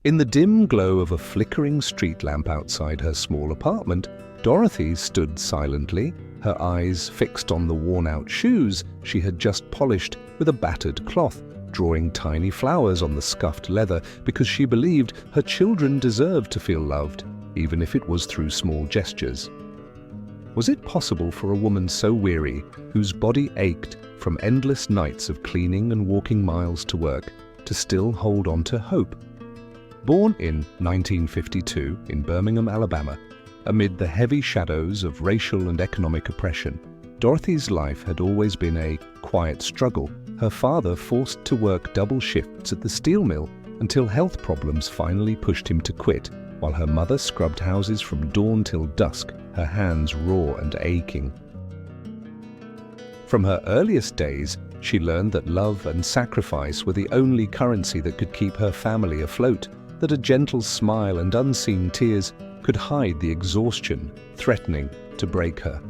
In the dim glow of a flickering street lamp outside her small apartment, Dorothy stood silently, her eyes fixed on the worn-out shoes she had just polished with a battered cloth, drawing tiny flowers on the scuffed leather because she believed her children deserved to feel loved, even if it was through small gestures. Was it possible for a woman so weary, whose body ached from endless nights of cleaning and walking miles to work, to still hold on to hope? Born in 1952 in Birmingham, Alabama, amid the heavy shadows of racial and economic oppression, Dorothy's life had always been a quiet struggle, her father forced to work double shifts at the steel mill until health problems finally pushed him to quit, while her mother scrubbed houses from dawn till dusk, her hands raw and aching. From her earliest days, she learned that love and sacrifice were the only currency that could keep her family afloat, that a gentle smile and unseen tears could hide the exhaustion threatening to break her.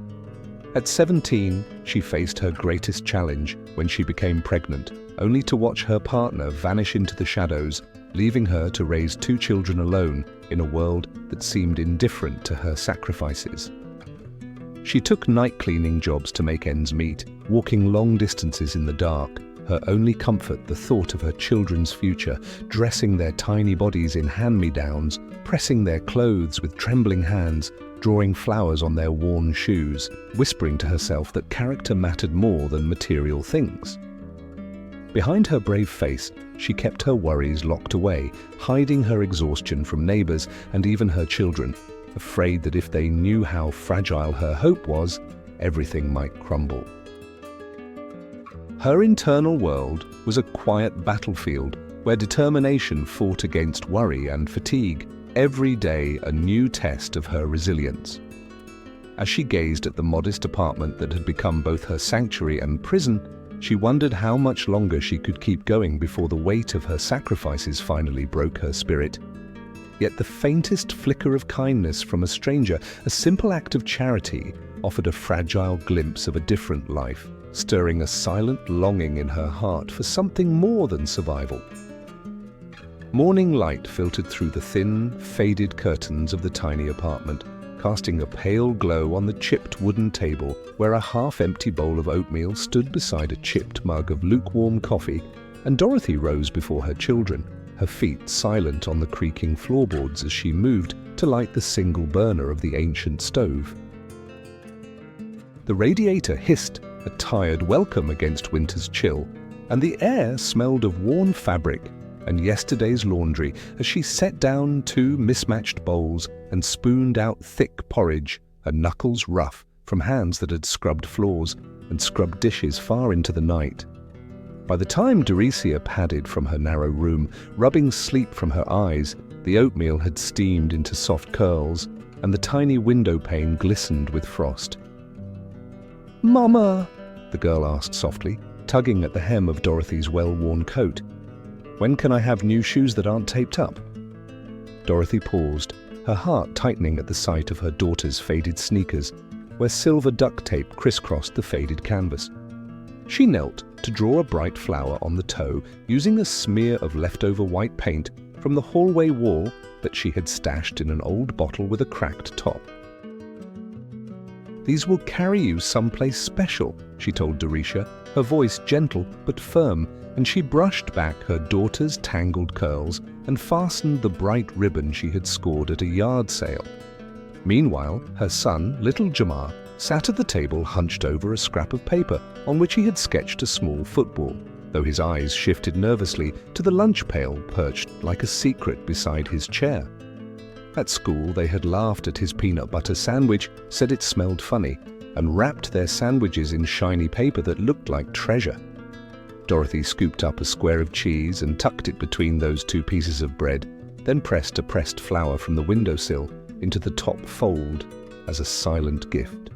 At 17, she faced her greatest challenge when she became pregnant, only to watch her partner vanish into the shadows, leaving her to raise 2 children alone in a world that seemed indifferent to her sacrifices. She took night cleaning jobs to make ends meet, walking long distances in the dark, her only comfort the thought of her children's future, dressing their tiny bodies in hand-me-downs, pressing their clothes with trembling hands, drawing flowers on their worn shoes, whispering to herself that character mattered more than material things. Behind her brave face, she kept her worries locked away, hiding her exhaustion from neighbors and even her children, afraid that if they knew how fragile her hope was, everything might crumble. Her internal world was a quiet battlefield where determination fought against worry and fatigue, every day a new test of her resilience. As she gazed at the modest apartment that had become both her sanctuary and prison, she wondered how much longer she could keep going before the weight of her sacrifices finally broke her spirit. Yet the faintest flicker of kindness from a stranger, a simple act of charity, offered a fragile glimpse of a different life, stirring a silent longing in her heart for something more than survival. Morning light filtered through the thin, faded curtains of the tiny apartment, casting a pale glow on the chipped wooden table where a half-empty bowl of oatmeal stood beside a chipped mug of lukewarm coffee, and Dorothy rose before her children, her feet silent on the creaking floorboards as she moved to light the single burner of the ancient stove. The radiator hissed a tired welcome against winter's chill, and the air smelled of worn fabric and yesterday's laundry as she set down 2 mismatched bowls and spooned out thick porridge, her knuckles rough from hands that had scrubbed floors and scrubbed dishes far into the night. By the time Dorothy padded from her narrow room, rubbing sleep from her eyes, the oatmeal had steamed into soft curls, and the tiny window pane glistened with frost. "Mama," the girl asked softly, tugging at the hem of Dorothy's well-worn coat. "When can I have new shoes that aren't taped up?" Dorothy paused, her heart tightening at the sight of her daughter's faded sneakers, where silver duct tape crisscrossed the faded canvas. She knelt to draw a bright flower on the toe using a smear of leftover white paint from the hallway wall that she had stashed in an old bottle with a cracked top. "These will carry you someplace special," she told Dorothy, her voice gentle but firm, and she brushed back her daughter's tangled curls and fastened the bright ribbon she had scored at a yard sale. Meanwhile, her son, little Jamar, sat at the table hunched over a scrap of paper on which he had sketched a small football, though his eyes shifted nervously to the lunch pail perched like a secret beside his chair. At school, they had laughed at his peanut butter sandwich, said it smelled funny, and wrapped their sandwiches in shiny paper that looked like treasure. Dorothy scooped up a square of cheese and tucked it between those 2 pieces of bread, then pressed a pressed flower from the windowsill into the top fold as a silent gift.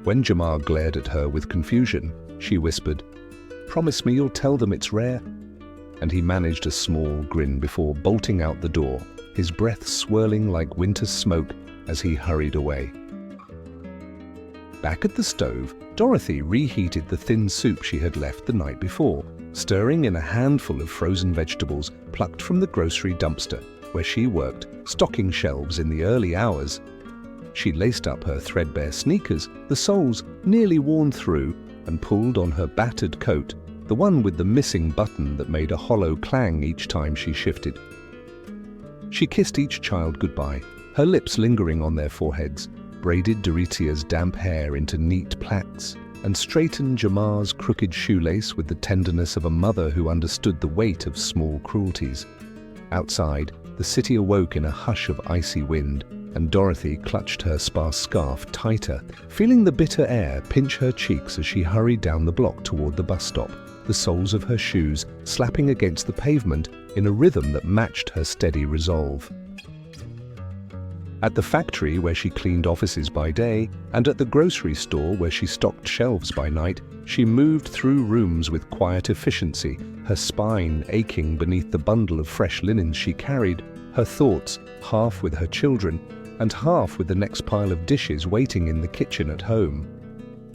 When Jamar glared at her with confusion, she whispered, "Promise me you'll tell them it's rare." And he managed a small grin before bolting out the door, his breath swirling like winter smoke as he hurried away. Back at the stove, Dorothy reheated the thin soup she had left the night before, stirring in a handful of frozen vegetables plucked from the grocery dumpster, where she worked, stocking shelves in the early hours. She laced up her threadbare sneakers, the soles nearly worn through, and pulled on her battered coat, the one with the missing button that made a hollow clang each time she shifted. She kissed each child goodbye, her lips lingering on their foreheads, braided Doritia's damp hair into neat plaits, and straightened Jamar's crooked shoelace with the tenderness of a mother who understood the weight of small cruelties. Outside, the city awoke in a hush of icy wind, and Dorothy clutched her sparse scarf tighter, feeling the bitter air pinch her cheeks as she hurried down the block toward the bus stop, the soles of her shoes slapping against the pavement in a rhythm that matched her steady resolve. At the factory where she cleaned offices by day, and at the grocery store where she stocked shelves by night, she moved through rooms with quiet efficiency, her spine aching beneath the bundle of fresh linens she carried, her thoughts half with her children and half with the next pile of dishes waiting in the kitchen at home.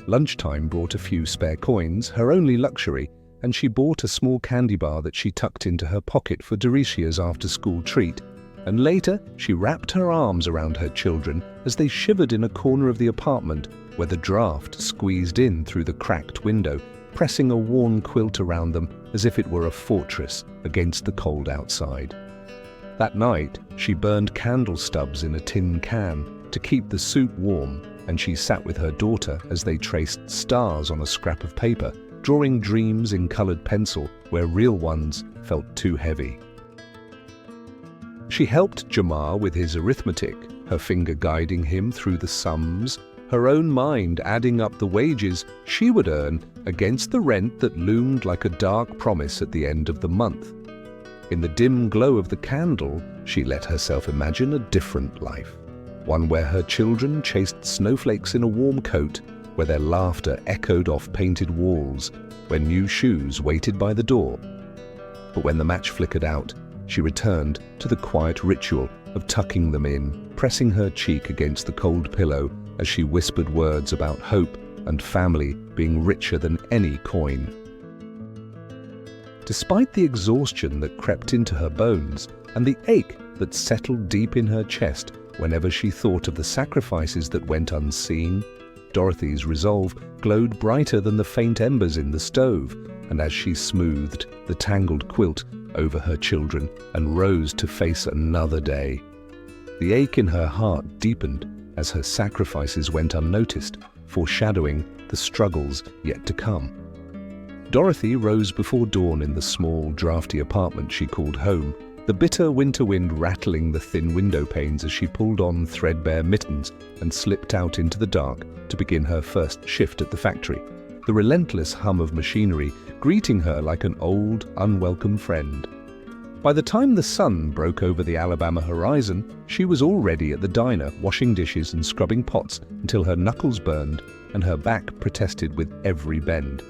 Lunchtime brought a few spare coins, her only luxury, and she bought a small candy bar that she tucked into her pocket for Doritia's after-school treat. And later, she wrapped her arms around her children as they shivered in a corner of the apartment where the draft squeezed in through the cracked window, pressing a worn quilt around them as if it were a fortress against the cold outside. That night, she burned candle stubs in a tin can to keep the soup warm, and she sat with her daughter as they traced stars on a scrap of paper, drawing dreams in colored pencil where real ones felt too heavy. She helped Jamar with his arithmetic, her finger guiding him through the sums, her own mind adding up the wages she would earn against the rent that loomed like a dark promise at the end of the month. In the dim glow of the candle, she let herself imagine a different life, one where her children chased snowflakes in a warm coat, where their laughter echoed off painted walls, where new shoes waited by the door. But when the match flickered out, she returned to the quiet ritual of tucking them in, pressing her cheek against the cold pillow as she whispered words about hope and family being richer than any coin. Despite the exhaustion that crept into her bones and the ache that settled deep in her chest whenever she thought of the sacrifices that went unseen, Dorothy's resolve glowed brighter than the faint embers in the stove, and as she smoothed the tangled quilt over her children and rose to face another day, the ache in her heart deepened as her sacrifices went unnoticed, foreshadowing the struggles yet to come. Dorothy rose before dawn in the small, drafty apartment she called home, the bitter winter wind rattling the thin window panes as she pulled on threadbare mittens and slipped out into the dark to begin her first shift at the factory, the relentless hum of machinery greeting her like an old, unwelcome friend. By the time the sun broke over the Alabama horizon, she was already at the diner, washing dishes and scrubbing pots until her knuckles burned and her back protested with every bend.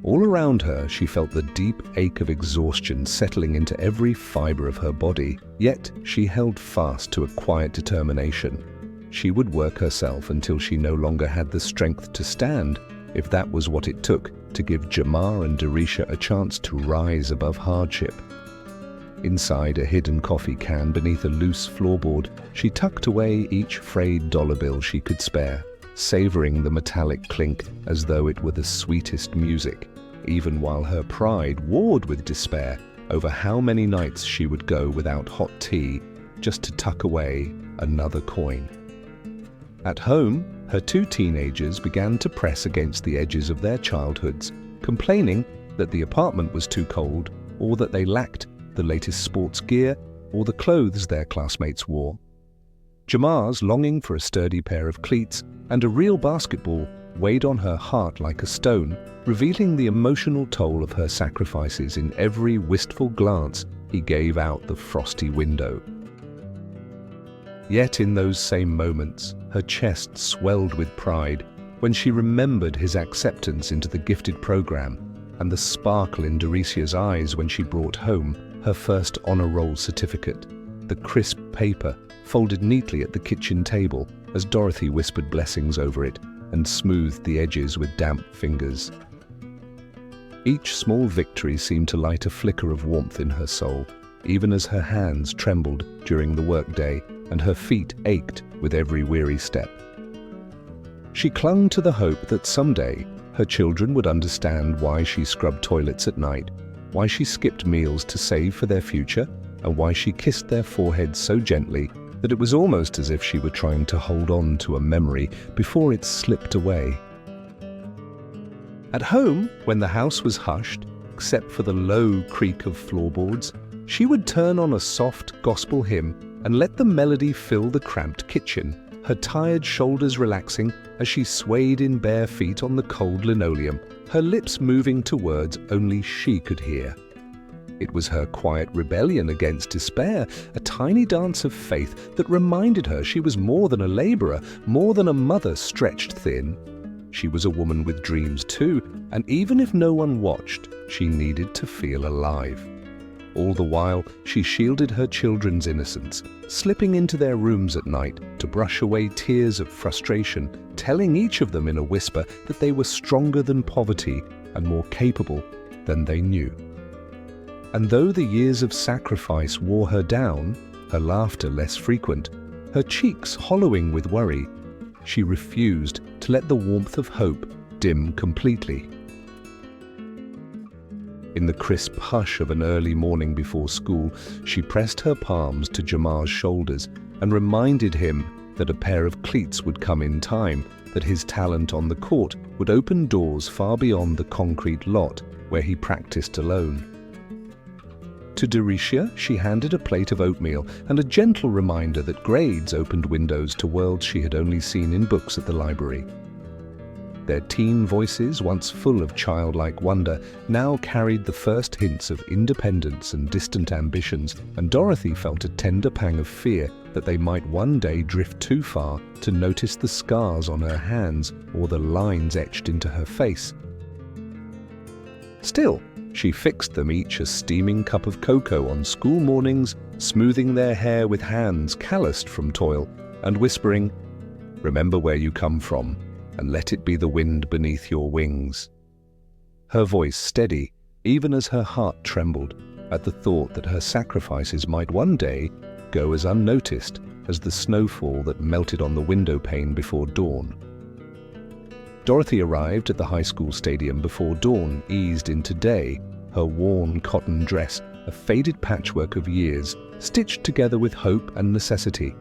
All around her, she felt the deep ache of exhaustion settling into every fiber of her body, yet she held fast to a quiet determination. She would work herself until she no longer had the strength to stand, if that was what it took to give Jamar and Doritia a chance to rise above hardship. Inside a hidden coffee can beneath a loose floorboard, she tucked away each frayed dollar bill she could spare, savoring the metallic clink as though it were the sweetest music, even while her pride warred with despair over how many nights she would go without hot tea just to tuck away another coin. At home, her two teenagers began to press against the edges of their childhoods, complaining that the apartment was too cold, or that they lacked the latest sports gear or the clothes their classmates wore. Jamar's longing for a sturdy pair of cleats and a real basketball weighed on her heart like a stone, revealing the emotional toll of her sacrifices in every wistful glance he gave out the frosty window. Yet in those same moments, her chest swelled with pride when she remembered his acceptance into the gifted program and the sparkle in Doritia's eyes when she brought home her first honor roll certificate, the crisp paper folded neatly at the kitchen table as Dorothy whispered blessings over it and smoothed the edges with damp fingers. Each small victory seemed to light a flicker of warmth in her soul, even as her hands trembled during the workday and her feet ached with every weary step. She clung to the hope that someday her children would understand why she scrubbed toilets at night, why she skipped meals to save for their future, and why she kissed their foreheads so gently that it was almost as if she were trying to hold on to a memory before it slipped away. At home, when the house was hushed, except for the low creak of floorboards, she would turn on a soft gospel hymn and let the melody fill the cramped kitchen, her tired shoulders relaxing as she swayed in bare feet on the cold linoleum, her lips moving to words only she could hear. It was her quiet rebellion against despair, a tiny dance of faith that reminded her she was more than a laborer, more than a mother stretched thin. She was a woman with dreams too, and even if no one watched, she needed to feel alive. All the while, she shielded her children's innocence, slipping into their rooms at night to brush away tears of frustration, telling each of them in a whisper that they were stronger than poverty and more capable than they knew. And though the years of sacrifice wore her down, her laughter less frequent, her cheeks hollowing with worry, she refused to let the warmth of hope dim completely. In the crisp hush of an early morning before school, she pressed her palms to Jamar's shoulders and reminded him that a pair of cleats would come in time, that his talent on the court would open doors far beyond the concrete lot where he practiced alone. To Dericia, she handed a plate of oatmeal and a gentle reminder that grades opened windows to worlds she had only seen in books at the library. Their teen voices, once full of childlike wonder, now carried the first hints of independence and distant ambitions, and Dorothy felt a tender pang of fear that they might one day drift too far to notice the scars on her hands or the lines etched into her face. Still, she fixed them each a steaming cup of cocoa on school mornings, smoothing their hair with hands calloused from toil, and whispering, "Remember where you come from, and let it be the wind beneath your wings." Her voice steady, even as her heart trembled at the thought that her sacrifices might one day go as unnoticed as the snowfall that melted on the window pane before dawn. Dorothy arrived at the high school stadium before dawn eased into day, her worn cotton dress a faded patchwork of years, stitched together with hope and necessity,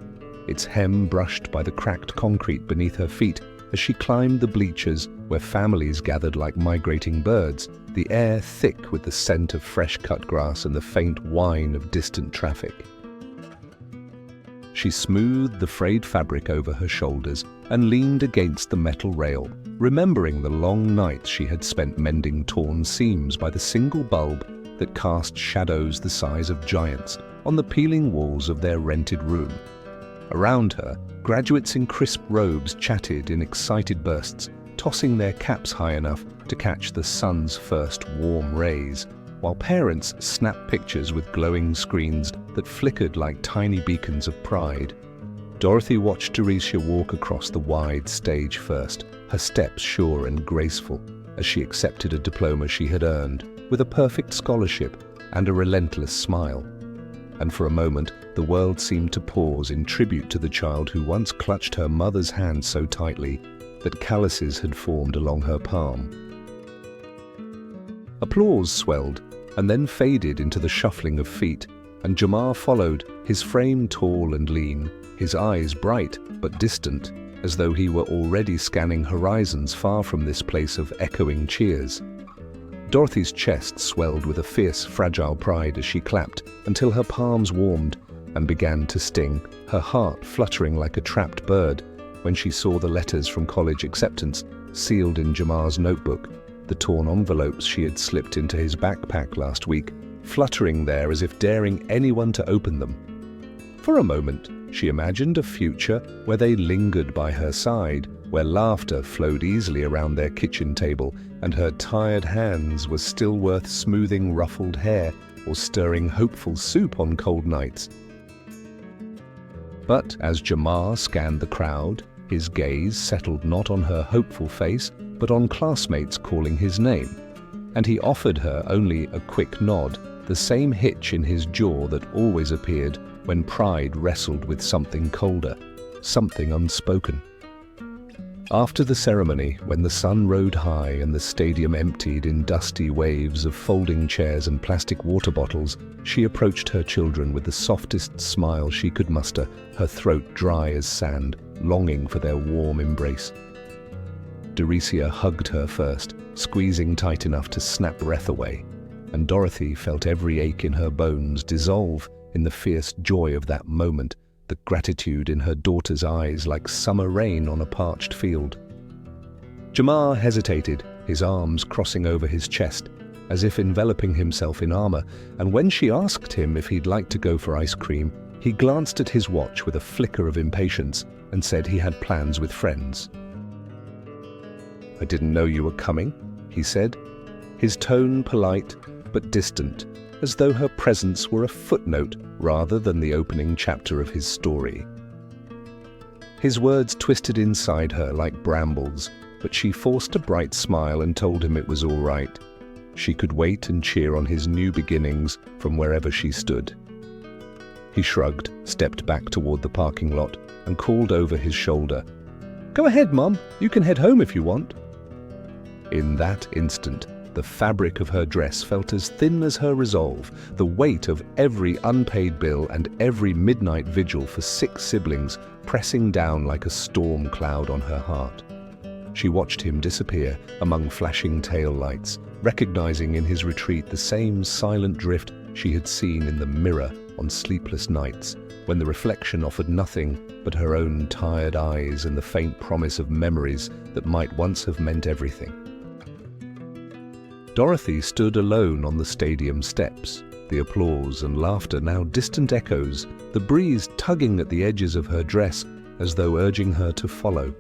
its hem brushed by the cracked concrete beneath her feet as she climbed the bleachers where families gathered like migrating birds, the air thick with the scent of fresh-cut grass and the faint whine of distant traffic. She smoothed the frayed fabric over her shoulders and leaned against the metal rail, remembering the long nights she had spent mending torn seams by the single bulb that cast shadows the size of giants on the peeling walls of their rented room. Around her, graduates in crisp robes chatted in excited bursts, tossing their caps high enough to catch the sun's first warm rays, while parents snapped pictures with glowing screens that flickered like tiny beacons of pride. Dorothy watched Dericia walk across the wide stage first, her steps sure and graceful, as she accepted a diploma she had earned, with a perfect scholarship and a relentless smile. And for a moment, the world seemed to pause in tribute to the child who once clutched her mother's hand so tightly that calluses had formed along her palm. Applause swelled and then faded into the shuffling of feet, and Jamar followed, his frame tall and lean, his eyes bright but distant, as though he were already scanning horizons far from this place of echoing cheers. Dorothy's chest swelled with a fierce, fragile pride as she clapped until her palms warmed and began to sting, her heart fluttering like a trapped bird when she saw the letters from college acceptance sealed in Jamar's notebook, the torn envelopes she had slipped into his backpack last week, fluttering there as if daring anyone to open them. For a moment, she imagined a future where they lingered by her side, where laughter flowed easily around their kitchen table, and her tired hands were still worth smoothing ruffled hair or stirring hopeful soup on cold nights. But as Jamar scanned the crowd, his gaze settled not on her hopeful face, but on classmates calling his name, and he offered her only a quick nod the same hitch in his jaw that always appeared when pride wrestled with something colder, something unspoken. After the ceremony, when the sun rode high and the stadium emptied in dusty waves of folding chairs and plastic water bottles, she approached her children with the softest smile she could muster, her throat dry as sand, longing for their warm embrace. Doricia hugged her first, squeezing tight enough to snap breath away, and Dorothy felt every ache in her bones dissolve in the fierce joy of that moment, the gratitude in her daughter's eyes like summer rain on a parched field. Jamar hesitated, his arms crossing over his chest, as if enveloping himself in armor, and when she asked him if he'd like to go for ice cream, he glanced at his watch with a flicker of impatience and said he had plans with friends. "I didn't know you were coming," he said, his tone polite but distant, as though her presence were a footnote rather than the opening chapter of his story. His words twisted inside her like brambles, but she forced a bright smile and told him it was all right. She could wait and cheer on his new beginnings from wherever she stood. He shrugged, stepped back toward the parking lot, and called over his shoulder, "Go ahead, Mom. You can head home if you want." In that instant, the fabric of her dress felt as thin as her resolve, the weight of every unpaid bill and every midnight vigil for 6 siblings pressing down like a storm cloud on her heart. She watched him disappear among flashing tail lights, recognizing in his retreat the same silent drift she had seen in the mirror on sleepless nights, when the reflection offered nothing but her own tired eyes and the faint promise of memories that might once have meant everything. Dorothy stood alone on the stadium steps, the applause and laughter now distant echoes, the breeze tugging at the edges of her dress as though urging her to follow.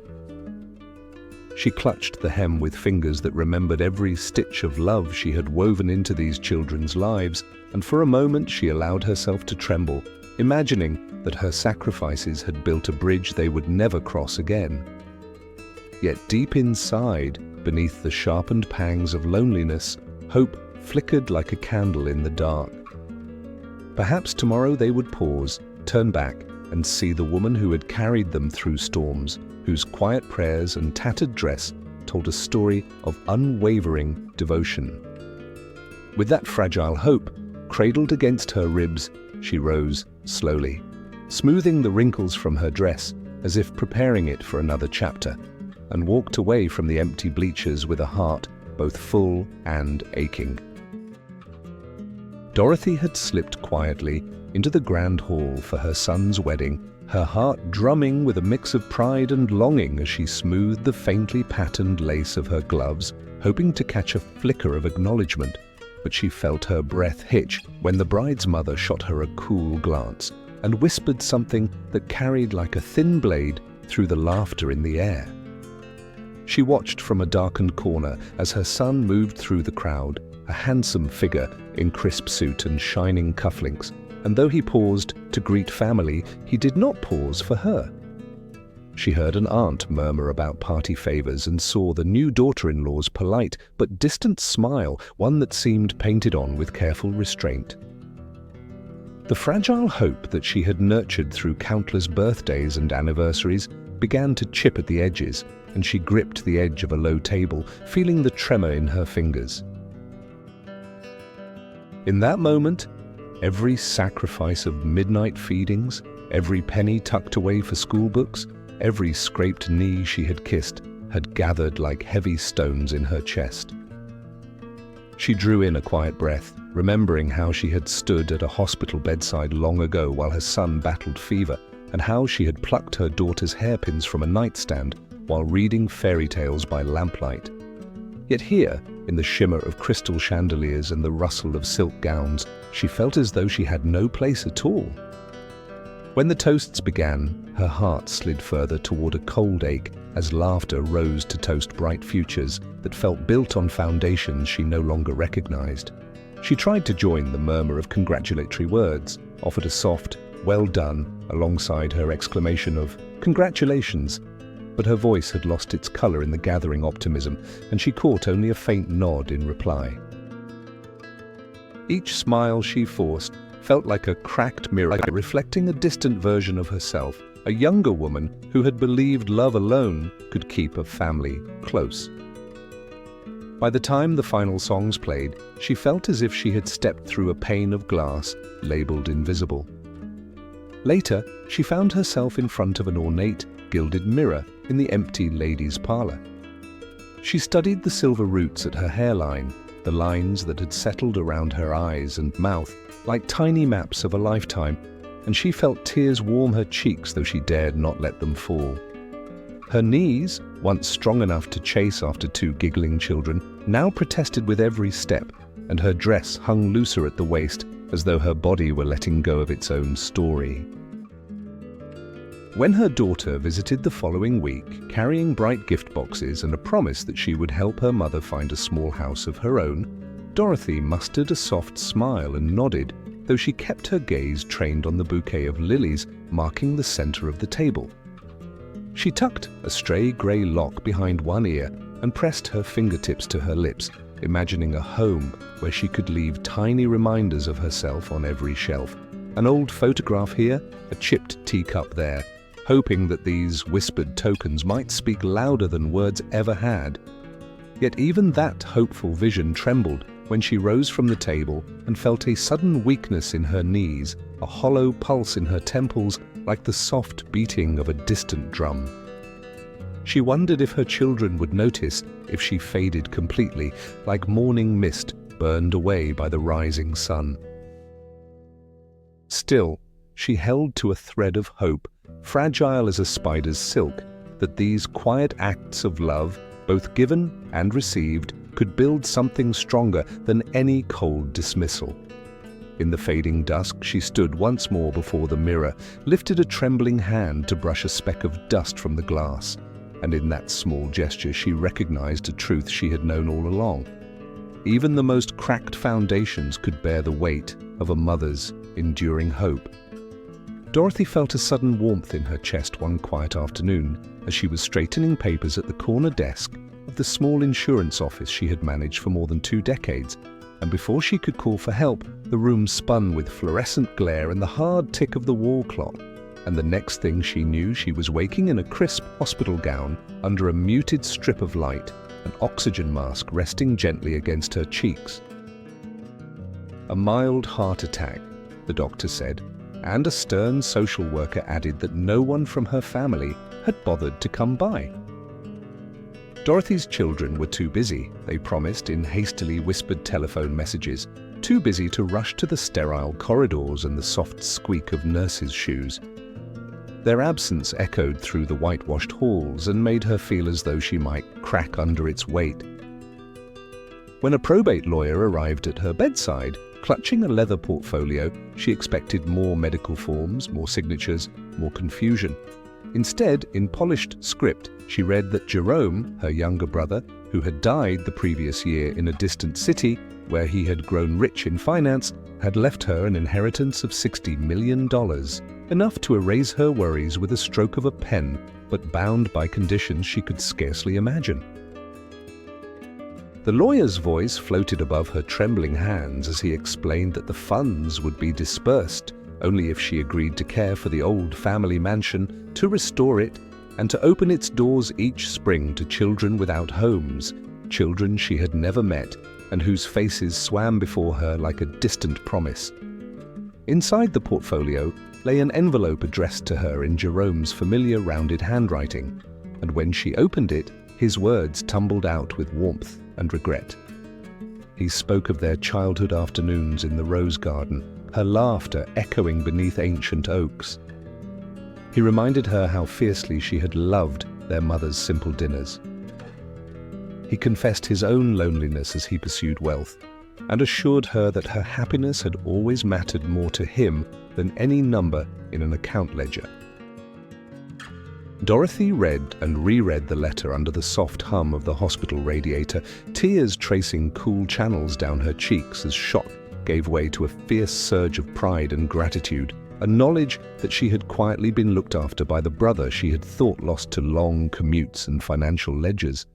She clutched the hem with fingers that remembered every stitch of love she had woven into these children's lives, and for a moment she allowed herself to tremble, imagining that her sacrifices had built a bridge they would never cross again. Yet deep inside, beneath the sharpened pangs of loneliness, hope flickered like a candle in the dark. Perhaps tomorrow they would pause, turn back, and see the woman who had carried them through storms, whose quiet prayers and tattered dress told a story of unwavering devotion. With that fragile hope cradled against her ribs, she rose slowly, smoothing the wrinkles from her dress as if preparing it for another chapter, and walked away from the empty bleachers with a heart both full and aching. Dorothy had slipped quietly into the grand hall for her son's wedding, her heart drumming with a mix of pride and longing as she smoothed the faintly patterned lace of her gloves, hoping to catch a flicker of acknowledgement, but she felt her breath hitch when the bride's mother shot her a cool glance and whispered something that carried like a thin blade through the laughter in the air. She watched from a darkened corner as her son moved through the crowd, a handsome figure in crisp suit and shining cufflinks, and though he paused to greet family, he did not pause for her. She heard an aunt murmur about party favors and saw the new daughter-in-law's polite but distant smile, one that seemed painted on with careful restraint. The fragile hope that she had nurtured through countless birthdays and anniversaries began to chip at the edges, and she gripped the edge of a low table, feeling the tremor in her fingers. In that moment, every sacrifice of midnight feedings, every penny tucked away for school books, every scraped knee she had kissed, had gathered like heavy stones in her chest. She drew in a quiet breath, remembering how she had stood at a hospital bedside long ago while her son battled fever, and how she had plucked her daughter's hairpins from a nightstand while reading fairy tales by lamplight. Yet here, in the shimmer of crystal chandeliers and the rustle of silk gowns, she felt as though she had no place at all. When the toasts began, her heart slid further toward a cold ache as laughter rose to toast bright futures that felt built on foundations she no longer recognized. She tried to join the murmur of congratulatory words, offered a soft, "well done," alongside her exclamation of "congratulations," but her voice had lost its color in the gathering optimism, and she caught only a faint nod in reply. Each smile she forced felt like a cracked mirror reflecting a distant version of herself, a younger woman who had believed love alone could keep a family close. By the time the final songs played, she felt as if she had stepped through a pane of glass labeled invisible. Later, she found herself in front of an ornate, gilded mirror in the empty ladies' parlor. She studied the silver roots at her hairline, the lines that had settled around her eyes and mouth like tiny maps of a lifetime, and she felt tears warm her cheeks, though she dared not let them fall. Her knees, once strong enough to chase after two giggling children, now protested with every step, and her dress hung looser at the waist as though her body were letting go of its own story. When her daughter visited the following week, carrying bright gift boxes and a promise that she would help her mother find a small house of her own, Dorothy mustered a soft smile and nodded, though she kept her gaze trained on the bouquet of lilies marking the center of the table. She tucked a stray grey lock behind one ear and pressed her fingertips to her lips, imagining a home where she could leave tiny reminders of herself on every shelf. An old photograph here, a chipped teacup there, hoping that these whispered tokens might speak louder than words ever had. Yet even that hopeful vision trembled when she rose from the table and felt a sudden weakness in her knees, a hollow pulse in her temples like the soft beating of a distant drum. She wondered if her children would notice if she faded completely, like morning mist burned away by the rising sun. Still, she held to a thread of hope, fragile as a spider's silk, that these quiet acts of love, both given and received, could build something stronger than any cold dismissal. In the fading dusk, she stood once more before the mirror, lifted a trembling hand to brush a speck of dust from the glass, and in that small gesture she recognized a truth she had known all along. Even the most cracked foundations could bear the weight of a mother's enduring hope. Dorothy felt a sudden warmth in her chest one quiet afternoon as she was straightening papers at the corner desk of the small insurance office she had managed for more than 2 decades, and before she could call for help, the room spun with fluorescent glare and the hard tick of the wall clock, and the next thing she knew, she was waking in a crisp hospital gown under a muted strip of light, an oxygen mask resting gently against her cheeks. A mild heart attack, the doctor said, and a stern social worker added that no one from her family had bothered to come by. Dorothy's children were too busy, they promised in hastily whispered telephone messages, too busy to rush to the sterile corridors and the soft squeak of nurses' shoes. Their absence echoed through the whitewashed halls and made her feel as though she might crack under its weight. When a probate lawyer arrived at her bedside, clutching a leather portfolio, she expected more medical forms, more signatures, more confusion. Instead, in polished script, she read that Jerome, her younger brother, who had died the previous year in a distant city where he had grown rich in finance, had left her an inheritance of $60 million, enough to erase her worries with a stroke of a pen, but bound by conditions she could scarcely imagine. The lawyer's voice floated above her trembling hands as he explained that the funds would be dispersed only if she agreed to care for the old family mansion, to restore it, and to open its doors each spring to children without homes, children she had never met and whose faces swam before her like a distant promise. Inside the portfolio lay an envelope addressed to her in Jerome's familiar rounded handwriting, and when she opened it, his words tumbled out with warmth and regret. He spoke of their childhood afternoons in the rose garden, her laughter echoing beneath ancient oaks. He reminded her how fiercely she had loved their mother's simple dinners. He confessed his own loneliness as he pursued wealth, and assured her that her happiness had always mattered more to him than any number in an account ledger. Dorothy read and reread the letter under the soft hum of the hospital radiator, tears tracing cool channels down her cheeks as shock gave way to a fierce surge of pride and gratitude, a knowledge that she had quietly been looked after by the brother she had thought lost to long commutes and financial ledgers.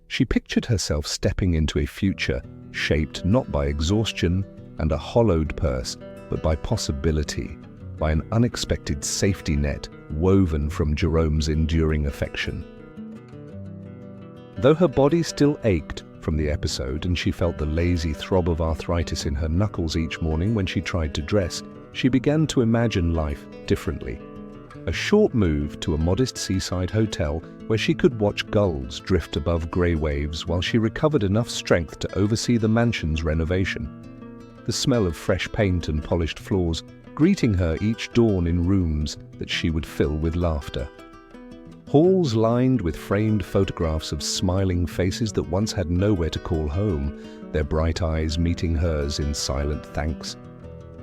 She pictured herself stepping into a future shaped not by exhaustion, and a hollowed purse, but by possibility, by an unexpected safety net woven from Jerome's enduring affection. Though her body still ached from the episode and she felt the lazy throb of arthritis in her knuckles each morning when she tried to dress, she began to imagine life differently. A short move to a modest seaside hotel where she could watch gulls drift above grey waves while she recovered enough strength to oversee the mansion's renovation. The smell of fresh paint and polished floors greeting her each dawn in rooms that she would fill with laughter. Halls lined with framed photographs of smiling faces that once had nowhere to call home, their bright eyes meeting hers in silent thanks.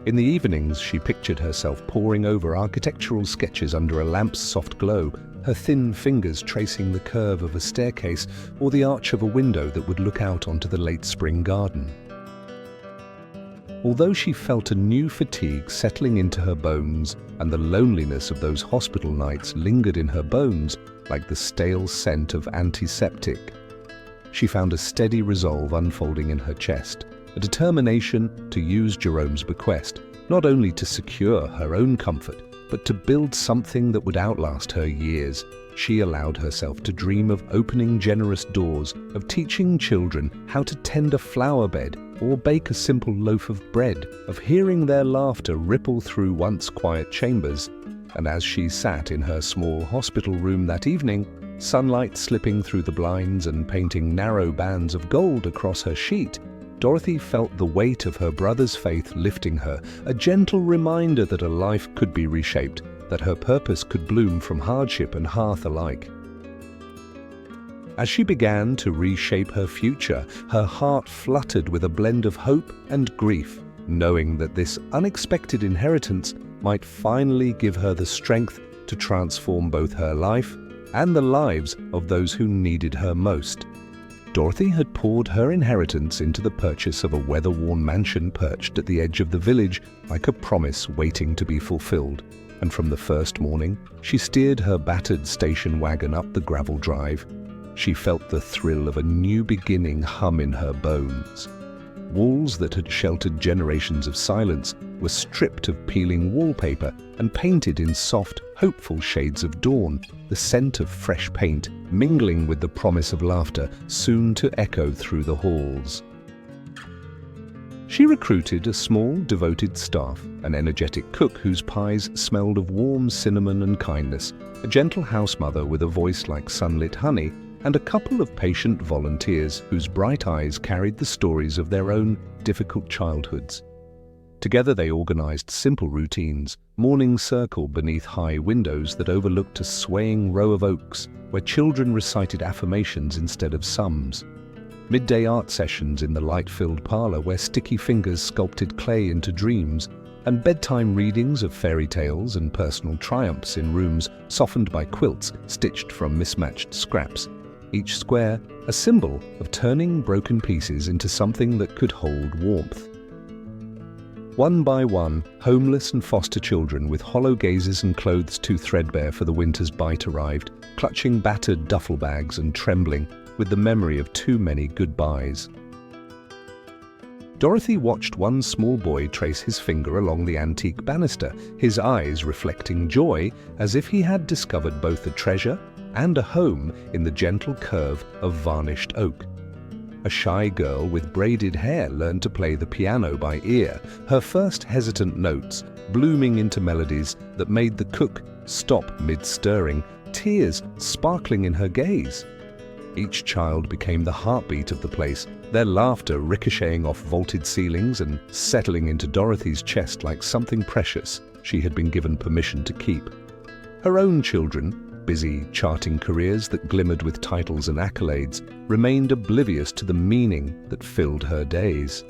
In the evenings, she pictured herself poring over architectural sketches under a lamp's soft glow, her thin fingers tracing the curve of a staircase or the arch of a window that would look out onto the late spring garden. Although she felt a new fatigue settling into her bones and the loneliness of those hospital nights lingered in her bones like the stale scent of antiseptic, she found a steady resolve unfolding in her chest, a determination to use Jerome's bequest, not only to secure her own comfort, but to build something that would outlast her years. She allowed herself to dream of opening generous doors, of teaching children how to tend a flower bed or bake a simple loaf of bread, of hearing their laughter ripple through once quiet chambers. And as she sat in her small hospital room that evening, sunlight slipping through the blinds and painting narrow bands of gold across her sheet, Dorothy felt the weight of her brother's faith lifting her, a gentle reminder that a life could be reshaped, that her purpose could bloom from hardship and hearth alike. As she began to reshape her future, her heart fluttered with a blend of hope and grief, knowing that this unexpected inheritance might finally give her the strength to transform both her life and the lives of those who needed her most. Dorothy had poured her inheritance into the purchase of a weather-worn mansion perched at the edge of the village like a promise waiting to be fulfilled. And from the first morning, she steered her battered station wagon up the gravel drive. She felt the thrill of a new beginning hum in her bones. Walls that had sheltered generations of silence were stripped of peeling wallpaper and painted in soft, hopeful shades of dawn, the scent of fresh paint mingling with the promise of laughter soon to echo through the halls. She recruited a small, devoted staff, an energetic cook whose pies smelled of warm cinnamon and kindness, a gentle house mother with a voice like sunlit honey, and a couple of patient volunteers whose bright eyes carried the stories of their own difficult childhoods. Together they organized simple routines, morning circle beneath high windows that overlooked a swaying row of oaks where children recited affirmations instead of sums, midday art sessions in the light-filled parlor where sticky fingers sculpted clay into dreams, and bedtime readings of fairy tales and personal triumphs in rooms softened by quilts stitched from mismatched scraps, each square a symbol of turning broken pieces into something that could hold warmth. One by one, homeless and foster children with hollow gazes and clothes too threadbare for the winter's bite arrived, clutching battered duffel bags and trembling with the memory of too many goodbyes. Dorothy watched one small boy trace his finger along the antique banister, his eyes reflecting joy as if he had discovered both a treasure and a home in the gentle curve of varnished oak. A shy girl with braided hair learned to play the piano by ear, her first hesitant notes blooming into melodies that made the cook stop mid-stirring, tears sparkling in her gaze. Each child became the heartbeat of the place, their laughter ricocheting off vaulted ceilings and settling into Dorothy's chest like something precious she had been given permission to keep. Her own children, busy charting careers that glimmered with titles and accolades, remained oblivious to the meaning that filled her days.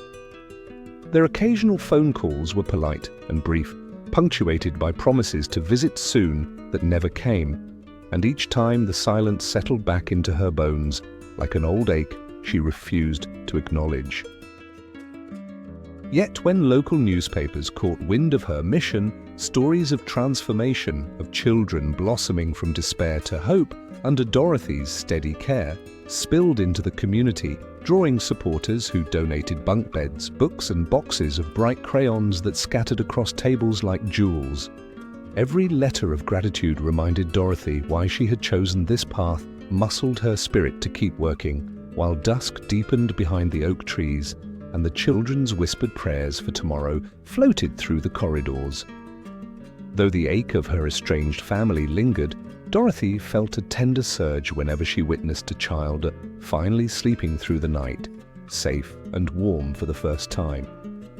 Their occasional phone calls were polite and brief, punctuated by promises to visit soon that never came, and each time the silence settled back into her bones, like an old ache she refused to acknowledge. Yet when local newspapers caught wind of her mission, stories of transformation, of children blossoming from despair to hope under Dorothy's steady care, spilled into the community, drawing supporters who donated bunk beds, books and boxes of bright crayons that scattered across tables like jewels. Every letter of gratitude reminded Dorothy why she had chosen this path, muscled her spirit to keep working, while dusk deepened behind the oak trees and the children's whispered prayers for tomorrow floated through the corridors. Though the ache of her estranged family lingered, Dorothy felt a tender surge whenever she witnessed a child finally sleeping through the night, safe and warm for the first time.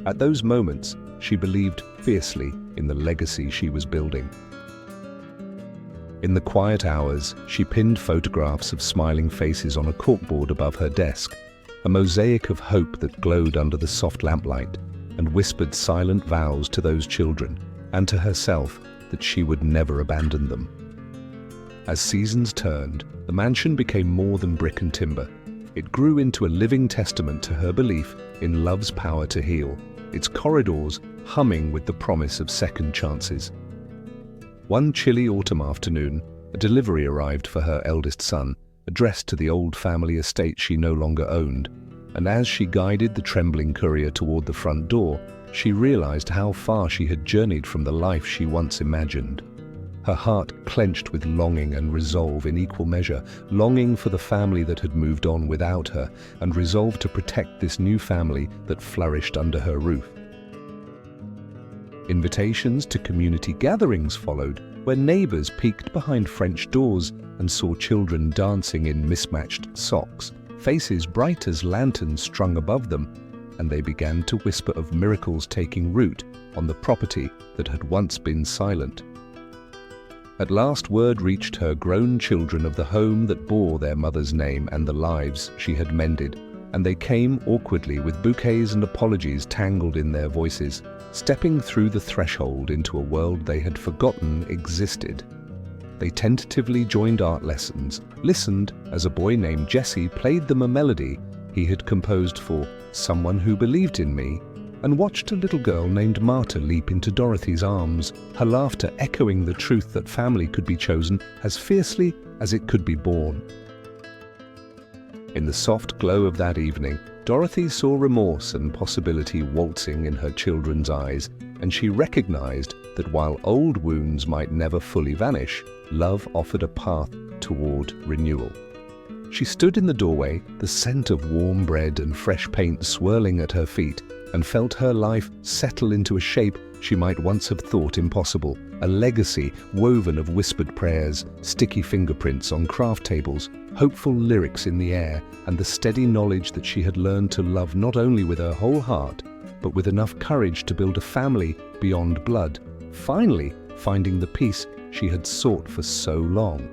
At those moments, she believed fiercely in the legacy she was building. In the quiet hours, she pinned photographs of smiling faces on a corkboard above her desk, a mosaic of hope that glowed under the soft lamplight, and whispered silent vows to those children and to herself that she would never abandon them. As seasons turned, the mansion became more than brick and timber. It grew into a living testament to her belief in love's power to heal, its corridors humming with the promise of second chances. One chilly autumn afternoon, a delivery arrived for her eldest son, addressed to the old family estate she no longer owned, and as she guided the trembling courier toward the front door, she realized how far she had journeyed from the life she once imagined. Her heart clenched with longing and resolve in equal measure, longing for the family that had moved on without her, and resolve to protect this new family that flourished under her roof. Invitations to community gatherings followed, where neighbors peeked behind French doors and saw children dancing in mismatched socks, faces bright as lanterns strung above them, and they began to whisper of miracles taking root on the property that had once been silent. At last word reached her grown children of the home that bore their mother's name and the lives she had mended, and they came awkwardly with bouquets and apologies tangled in their voices, stepping through the threshold into a world they had forgotten existed. They tentatively joined art lessons, listened as a boy named Jesse played them a melody he had composed for Someone Who Believed in Me, and watched a little girl named Marta leap into Dorothy's arms, her laughter echoing the truth that family could be chosen as fiercely as it could be born. In the soft glow of that evening, Dorothy saw remorse and possibility waltzing in her children's eyes, and she recognized that while old wounds might never fully vanish, love offered a path toward renewal. She stood in the doorway, the scent of warm bread and fresh paint swirling at her feet, and felt her life settle into a shape she might once have thought impossible, a legacy woven of whispered prayers, sticky fingerprints on craft tables, hopeful lyrics in the air, and the steady knowledge that she had learned to love not only with her whole heart, but with enough courage to build a family beyond blood, finally finding the peace she had sought for so long.